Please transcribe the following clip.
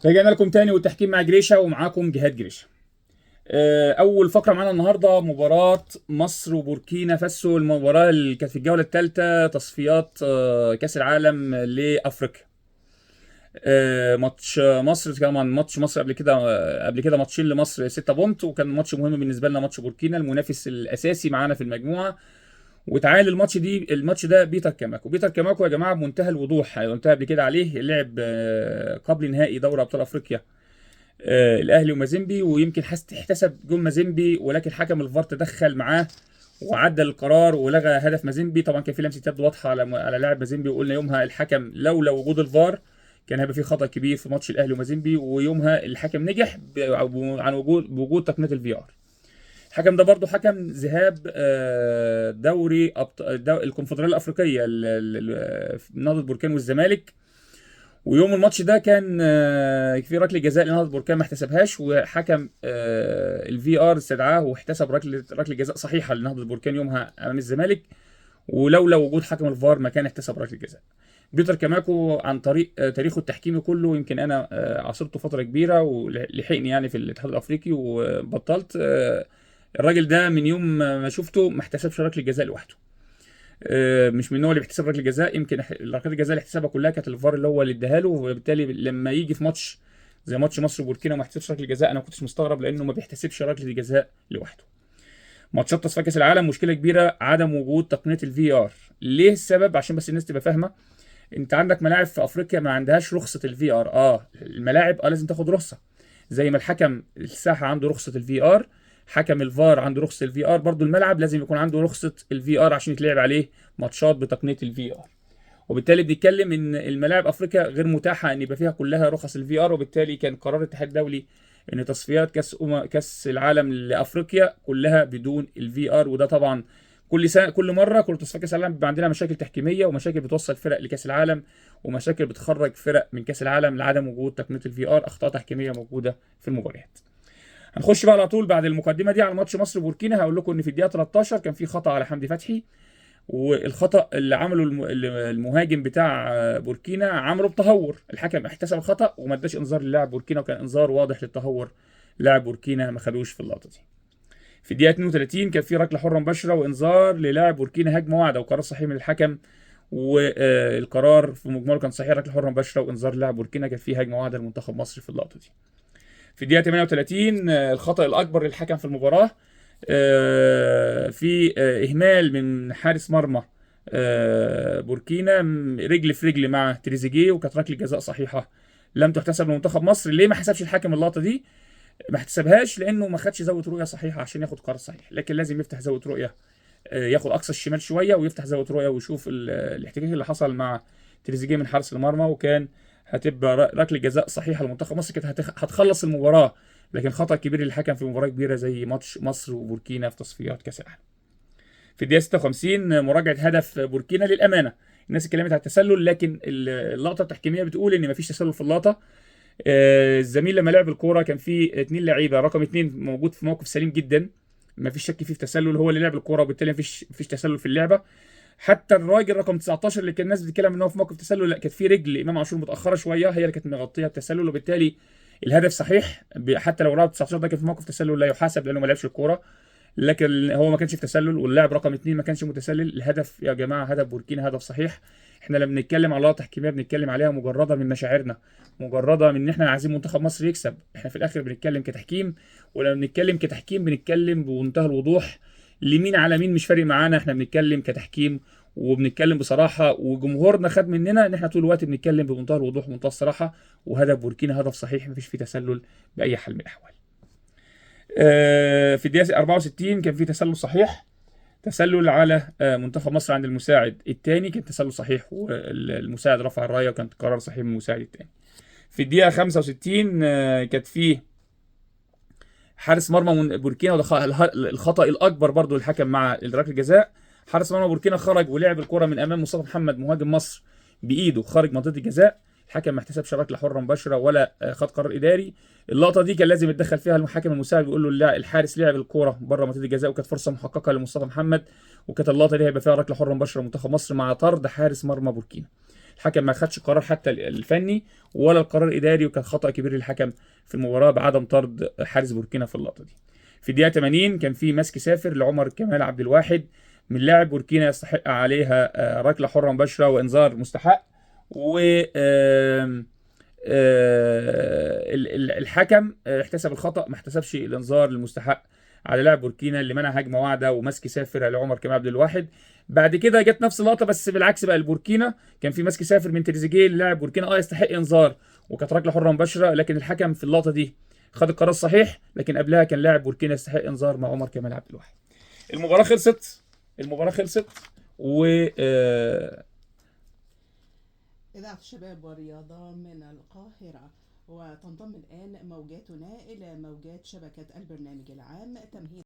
رجعنا لكم تاني والتحكيم مع جريشة ومعاكم جهاد جريشة. أول فقرة معانا النهاردة مباراة مصر وبوركينا فاسو، المباراة اللي كانت في الجولة الثالثة تصفيات كأس العالم لأفريقيا. ماتش مصر، طبعا ماتش مصر قبل كده ماتشين لمصر 6 بونت، وكان ماتش مهم بالنسبة لنا ماتش بوركينا المنافس الأساسي معانا في المجموعة. وتعادل الماتش ده بيتر كاماكو يا جماعه بمنتهى الوضوح، قلتها قبل كده عليه، لعب قبل نهائي دوري ابطال افريقيا الاهلي ومازيمبي، ويمكن احتسب جون مازيمبي، ولكن حكم الفار تدخل معاه وعدل القرار ولغى هدف مازيمبي. طبعا كان في لمسه يد واضحه على لاعب مازيمبي، وقلنا يومها الحكم لولا وجود الفار كان هيبقى في خطأ كبير في ماتش الاهلي ومازيمبي، ويومها الحكم نجح عن وجود تقنيه الفي ار. الحكم ده برضه حكم ذهاب دوري الكونفدراليه الافريقيه نهضه بركان والزمالك. ويوم الماتش ده كان في ركله جزاء لنهضه بركان ما احتسبهاش، وحكم الفي ار استدعاه واحتسب ركله جزاء صحيحه لنهضه بركان يومها امام الزمالك، ولولا وجود حكم الفار ما كان احتسب ركله جزاء. بيتر كاماكو عن طريق تاريخه التحكيمي كله، يمكن انا عاصرته فتره كبيره ولحقني يعني في الاتحاد الافريقي وبطلت. الراجل ده من يوم ما شفته ما احتسبش ركله جزاء لوحده. مش من النوع اللي بيحتسب ركله جزاء، يمكن ركله الجزاء اللي احتسبها كلها كانت الفار اللي هو اللي اداها له، وبالتالي لما يجي في ماتش زي ماتش مصر وبوركينا وما يحتسبش ركله جزاء انا ما كنتش مستغرب، لانه ما بيحتسبش ركله الجزاء لوحده. ماتشات تصفيات كاس العالم مشكله كبيره عدم وجود تقنيه الفي ار. ليه السبب؟ عشان بس الناس تبقى فاهمه. انت عندك ملاعب في افريقيا ما عندهاش رخصه الفي ار. الملاعب لازم تاخد رخصه، زي ما الحكم الساحه عنده رخصه الفي ار، حكم الفار عنده رخصه الفي ار، برضو الملعب لازم يكون عنده رخصه الفي ار عشان يتلعب عليه ماتشات بتقنيه الفي ار. وبالتالي بنتكلم ان الملاعب افريقيا غير متاحه ان يبقى فيها كلها رخص الفي ار، وبالتالي كان قرار الاتحاد الدولي ان تصفيات كاس العالم لافريقيا كلها بدون الفي ار. وده طبعا كل سنه كل مره كل تصفيات كاس العالم بيبقى عندنا مشاكل تحكيميه ومشاكل بتوصل فرق لكاس العالم، ومشاكل بتخرج فرق من كاس العالم لعدم وجود تقنيه الفي ار، اخطاء تحكيميه موجوده في المباريات. هنخش بقى على طول بعد المقدمه دي على ماتش مصر وبوركينا. هقول لكم ان في الدقيقه 13 كان في خطا على حمدي فتحي، والخطا اللي عمله المهاجم بتاع بوركينا عمله بتهور. الحكم احتسب الخطا وما اداش انذار للاعب بوركينا، وكان انذار واضح للتهور، لاعب بوركينا ما خدوش في اللقطه دي. في الدقيقه 32 كان في ركله حره مباشره وانذار للاعب بوركينا، هجمه واعده وقرار صحيح من الحكم، والقرار في مجمله كان صحيح، ركله حره مباشره وانذار لاعب بوركينا، كان في هجمه واعده لمنتخب مصر في اللقطه دي. في الدقيقه 38 الخطا الاكبر للحكم في المباراه، في اهمال من حارس مرمى بوركينا، رجل في رجل مع تريزيجيه، وكانت ركله جزاء صحيحه لم تحتسب لمنتخب مصر. ليه ما حسبش الحكم اللقطه دي؟ ما احتسبهاش لانه ما خدش زاويه رؤيه صحيحه عشان ياخد قرار صحيح، لكن لازم يفتح زاويه رؤيه، ياخد اقصى الشمال شويه ويفتح زاويه رؤيه ويشوف الاحتكاك اللي حصل مع تريزيجيه من حارس المرمى، وكان هتبقى ركله جزاء صحيحه لمنتخب مصر، كانت هتخلص المباراه. لكن خطأ كبير للحكم في مباراة كبيرة زي ماتش مصر وبوركينا في تصفيات كأس العالم. في الدقيقة 56 مراجعة هدف بوركينا للأمانة، الناس اتكلمت على التسلل، لكن اللقطة التحكيمية بتقول إن مفيش تسلل في اللقطة. الزميل لما لعب الكورة كان في 2 لعيبة، رقم 2 موجود في موقف سليم جدا، مفيش شك فيه في تسلل، هو اللي لعب الكورة، وبالتالي مفيش تسلل في اللعبة. حتى الراجل رقم 19 اللي كان الناس بتتكلم ان هو في موقف تسلل، لا، كانت في رجل امام عاشور متاخره شويه هي اللي كانت مغطيه التسلل، وبالتالي الهدف صحيح. حتى لو لاعب 19 ده كان في موقف تسلل لا يحاسب لانه ما لعبش الكوره، لكن هو ما كانش في تسلل، واللاعب رقم 2 ما كانش متسلل. الهدف يا جماعه هدف بوركينا هدف صحيح. احنا لما بنتكلم على لقطه تحكيميه بنتكلم عليها مجرده من مشاعرنا، مجرده من ان احنا عايزين منتخب مصر يكسب. احنا في الاخر بنتكلم كتحكيم، ولما بنتكلم كتحكيم بنتكلم بمنتهى الوضوح، لمين على مين مش فارق معانا، احنا بنتكلم كتحكيم وبنتكلم بصراحه، وجمهورنا خد مننا ان احنا طول الوقت بنتكلم بمنتهى الوضوح ومنتهى الصراحه. وهدف بوركينا هدف صحيح، مفيش فيه تسلل باي حال من الاحوال. في الدقيقه 64 كان في تسلل صحيح، تسلل على منتخب مصر عند المساعد الثاني، كان تسلل صحيح والمساعد رفع الرايه وكان قرار صحيح من المساعد الثاني. في الدقيقه 65 كانت في حارس مرمى من بوركينا، وده الخطا الاكبر برضو للحكم مع ركله الجزاء. حارس مرمى بوركينا خرج ولعب الكره من امام مصطفى محمد مهاجم مصر بايده خارج منطقه الجزاء، الحكم ما احتسبش ركله حره مباشره ولا خد قرار اداري. اللقطه دي كان لازم يتدخل فيها الحكم المساعد، بيقول له لا، الحارس لعب الكره بره منطقه الجزاء، وكانت فرصه محققه لمصطفى محمد، وكانت اللقطه دي هيبقى فيها ركله حره مباشره لمنتخب مصر مع طرد حارس مرمى بوركينا. الحكم ما خدش قرار حتى الفني ولا القرار الاداري، وكان خطأ كبير للحكم في المباراه بعدم طرد حارس بوركينا في اللقطه دي. في الدقيقه 80 كان في مسك سافر لعمر كمال عبد الواحد من لاعب بوركينا يستحق عليها ركله حره مباشره وانذار مستحق. و الحكم احتسب الخطأ، ما احتسبش الانذار المستحق على لاعب بوركينا اللي منع هجمه واعده ومسك سافر لعمر كمال عبد الواحد. بعد كده جت نفس اللقطه بس بالعكس بقى، البوركينا كان في مسك سافر من تريزيجيه للاعب بوركينا يستحق انذار وكانت ركله حره مباشره، لكن الحكم في اللقطه دي خد القرار الصحيح، لكن قبلها كان لاعب بوركينا يستحق انذار مع عمر كمال عبد الواحد. المباراه خلصت، المباراه خلصت و إذاعة الشباب والرياضة من القاهرة. وتنضم الآن موجاتنا إلى موجات شبكة البرنامج العام تمهيد